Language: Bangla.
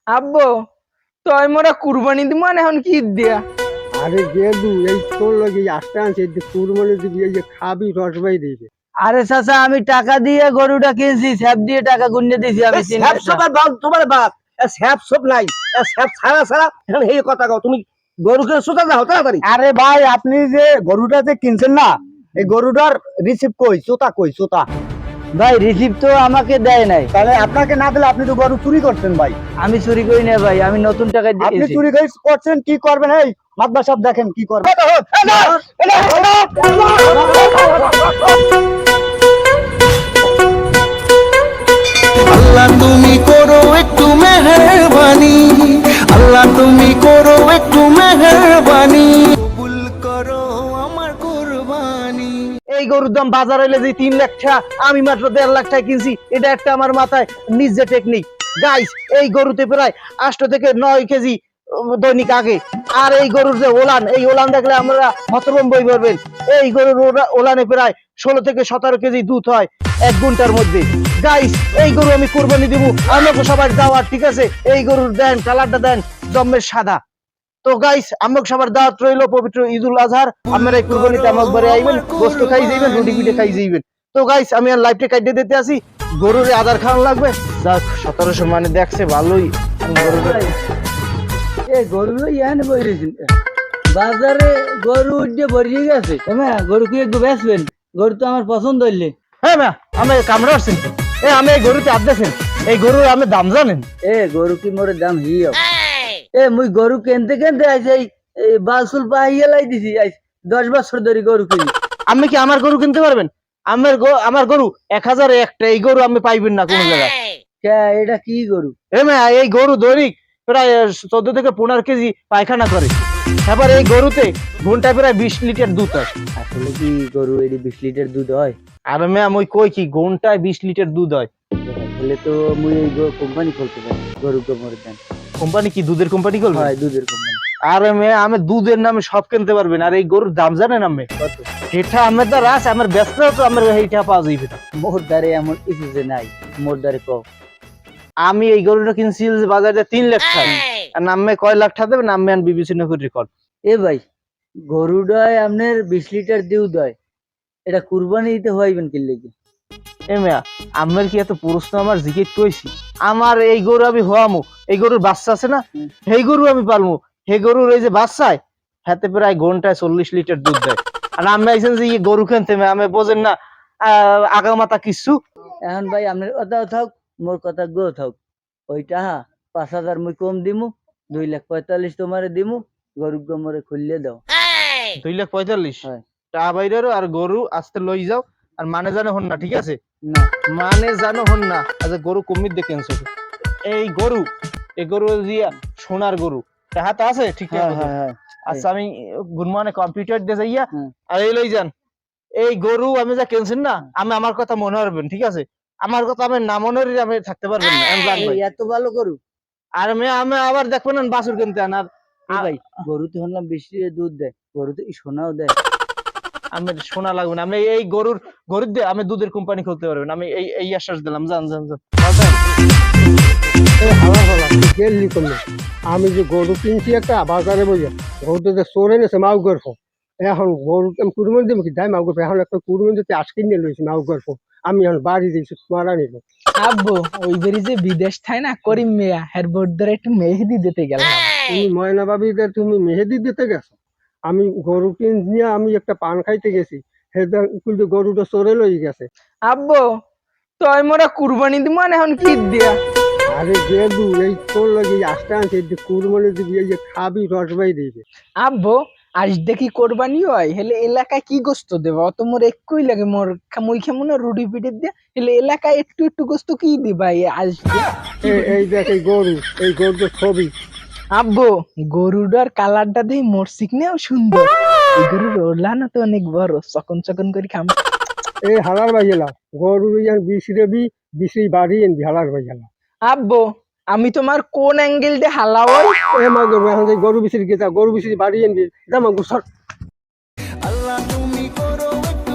আব্বু তুই মোরা কুরবানি দিব না এখন কি দিয়া? আরে গেদু এই তোর লগে আসতে আনছে কুরবানি দিবি এই যে খাবি রসবাই দিবে। আরে চাচা আমি টাকা দিয়ে গরুটা কিনছি, স্যাপ দিয়ে টাকা গুনে দিছি আমি। স্যাপ সবার বাপ তোমার বাপ স্যাপ সব নাই স্যাপ ছাড়া ছাড়া এখন এই কথা কও তুমি গরুকে সোজা যাও তাড়াতাড়ি। আরে ভাই আপনি যে গরুটা যে কিনছেন না এই গরুটার রিসিভ কই চোতা ভাই রিসিভ তো আমাকে দেয় নাই। তাহলে আপনাকে না দিলে আপনি তো গরু চুরি করছেন ভাই। আমি চুরি করি না ভাই, আমি নতুন টাকা আপনি দিয়েছি। চুরি করছেন কি করবেন এই মাতবা সব দেখেন কি করবেন। আল্লাহ তুমি করো একটু মেহেরবানি, আল্লাহ তুমি করো একটু মেহেরবানি, কবুল করো আমার কুরবানি। এই গরুর দাম বাজার হইলে যে 3 লাখ টাকা, আমি মাত্র 1.5 লাখ টাকা কিনছি। এটা একটা আমার মাথায় নিজে টেকনিক। গাইস এই গরুতে প্রায় 8 থেকে 9 কেজি দৈনিক আগে। আর এই গরুর যে ওলান, এই ওলান দেখলে আমরা হতভম্ব হয়ে পড়বেন। এই গরুর ওলানে প্রায় 16 থেকে 17 কেজি দুধ হয় 1 ঘন্টার মধ্যে। গাইস এই গরু আমি কুরবানি দিব, আমাকে সবার দাওয়াত, ঠিক আছে? এই গরুর দেন কালারটা দেন জম্মের সাদা। তো গাইস আমাকে সবার দাওয়াত রইল পবিত্র ঈদুল আজহার। আপনারা এই কুরবানিতে আমাকে বারে আইবেন, গোশত খাই যাইবেন, রুটি পিঠে খাই যাইবেন। তো গাইস আমি আর লাইভটা কাটিয়ে দিতে আসি। গরুর আধার খাওয়ানো লাগবে। যাক 1700 মানে দেখছে ভালোই। এ গরু ইয়ানে বইরেছেন বাজারে, গরু উঠে ভরিয়ে গেছে। গরু কি একটু বেচবেন? গরু তো আমার পছন্দ হইলে। হ্যাঁ মা আমি কামড়া আসছেন। আমি এই গরুতে আদেছেন, এই গরু আমি দাম জানেন? এ গরু কি মোরে দাম হিও? এ মুই গরু কিনতে কিনতে আইছি, এই বাসুল পাইয়া লাই দিছি। 10 বছর ধরে গরু কিনি। আপনি কি আমার গরু কিনতে পারবেন? আমার গরু 1000 একটা, এই গরু আপনি পাইবেন না কোনো জায়গায়। এটা কি গরু? এই গরু দৈনিক প্রায় 14 থেকে 15 কেজি পায়খানা করে। এবার এই গরুতে ঘন্টায় প্রায় 20 লিটার দুধ হয়। আসলে কি গরু এটি 20 লিটার দুধ হয়? আর ম্যাম ওই কই কি ঘন্টায় 20 লিটার দুধ হয়? তাহলে তো মুই এই কোম্পানি খুলতে পারি, গরু গোবরের দেন। কোম্পানি কি দুধের কোম্পানি করবে? হয় দুধের কোম্পানি। আরে মেয়ে আমি দুধের নামে সব কিনতে পারবেন। আর এই গরুর দাম জানেন আমি কত? এটা আমার দ্বারা আছে, আমার ব্যস্ত তো আমার এইটা পাওয়া যাইবে না। মোর দ্বারে এমন কিছু যে নাই, মোর দ্বারে কও। আমি এই গরুটা কিনছি বাজারে 3 লাখ টাকা। আর নামে কয় লাখ টাকা দেবে নামে আন বিবেচনা করে রেকর্ড। এ ভাই গরুটায় আপনার 20 লিটার দুধ হয়, এটা কুরবানি দিতে হইবেন কি লেগে? এ মেয়া আমার কি এত প্রশ্ন আমার জিজ্ঞেস কইছি? আমার এই গরু আমি হওয়ামু, এই গরুর বাচ্চা আছে না, সেই গরু আমি পালমু। সেই গরুর এই যে বাচ্চায় হাতে প্রায় ঘন্টায় 40 লিটার দুধ দেয়। আর আমি আইছেন যে এই গরু কিনতে আমি বোঝেন না আগা মাথা কিছু। এখন ভাই আপনার কথা থাক, মোর কথা গো থাক। ওইটা 5000 মুই কম দিমু, 2,45,000 তোমারে দিমু। গরু গোমরে খুললে দাও। 2,45,000 হয় টাকা বাইরেরও। আর গরু আস্তে লই যাও। আর মানে জানো হন না, ঠিক আছে? না? মানে জানো হন না। আচ্ছা গরু কমির দেখেন এই গরু দিয়া সোনার গরু হাতে আছে, ঠিক হ্যাঁ আছে? হ্যাঁ হ্যাঁ। আচ্ছা আমি গুনমানে কম্পিউটার দিয়ে যাইয়া হুম। আর এই লই যান। এই গরু আমি যা কিনছেন না, আমি আমার কথা মনে রাখবেন, ঠিক আছে? আমার কথা আমি না মনে হলে আমি থাকতে পারবেন না, আমি জান ভাই। এই এত ভালো গরু? আর আমি আবার দেখবেন না বাছুর কিনতে আনার। এ ভাই গরুতে হলাম বেশি দুধ দেয়, গরুতে কি সোনাও দেয়? আমি শোনা লাগবে না। আমি এই গরুর দিয়ে আমি দুধের কোম্পানি খুলতে পারবেন। আমি এই আশ্বাস দিলাম। জান জান জান। এই হালা ফালা গেলি করলে আমি যে গরু কিনছি একটা বাজারে বইয়া গরুতে যে চোরে নেছে মাউ গর্ফ। এখন গরু আমি কুরবানি দেবো কি দায় মাউ গর্ফ। এখন একটা কুরবানি দিতে আজকে নিয়ে লইছি মাউ গর্ফ। আমি এখন বাড়ি দিয়েছি মারা নিব। আব্বু ওই বেরি যে বিদেশ থাই না করিম মিয়া হের বোর্ড ধরে একটু মেহেদি দিতে গেলাম। তুমি ময়না ভাবিদের তুমি মেহেদি দিতে গেছো? আমি গরু কিনে আমি একটা পান খাইতে গেছি, কিন্তু গরুটা চোরে লই গেছে। আব্বু তুই মোরা কুরবানি দিব না এখন কি দিয়া? আরে গেদু এই তোর লাগে আসতে আনছে কুরবানি দিবি এই যে খাবি রসবাই দিবে। আব্বু আজ দেখি কোরবানি হয় হেলে এলাকায় কি গোস্ত দেব? অত মোর একই লাগে, মোর মুই খেমু না রুটি পিঠে দিয়া। হেলে এলাকায় একটু একটু গোস্ত কি দিবা আজ? এই দেখ এই গরুর ছবি। আব্বু গরুটার কালারটা দেখি মোর সিকনেও সুন্দর। এই গরুর ওলানো তো অনেক বড়, চকন চকন করে খাম। এই হালার বাইলা গরু ইয়ান বিশি বিশি বাড়ি এনবি হালার বাইলা। আব্বু আমি তোমার কোন অ্যাঙ্গেল দিয়ে হালাও? এ মা গরু এখন গরু বিশির গেছা গরু বিশির বাড়ি এনবি জামা গুসর। আল্লাহ তুমি করো একটু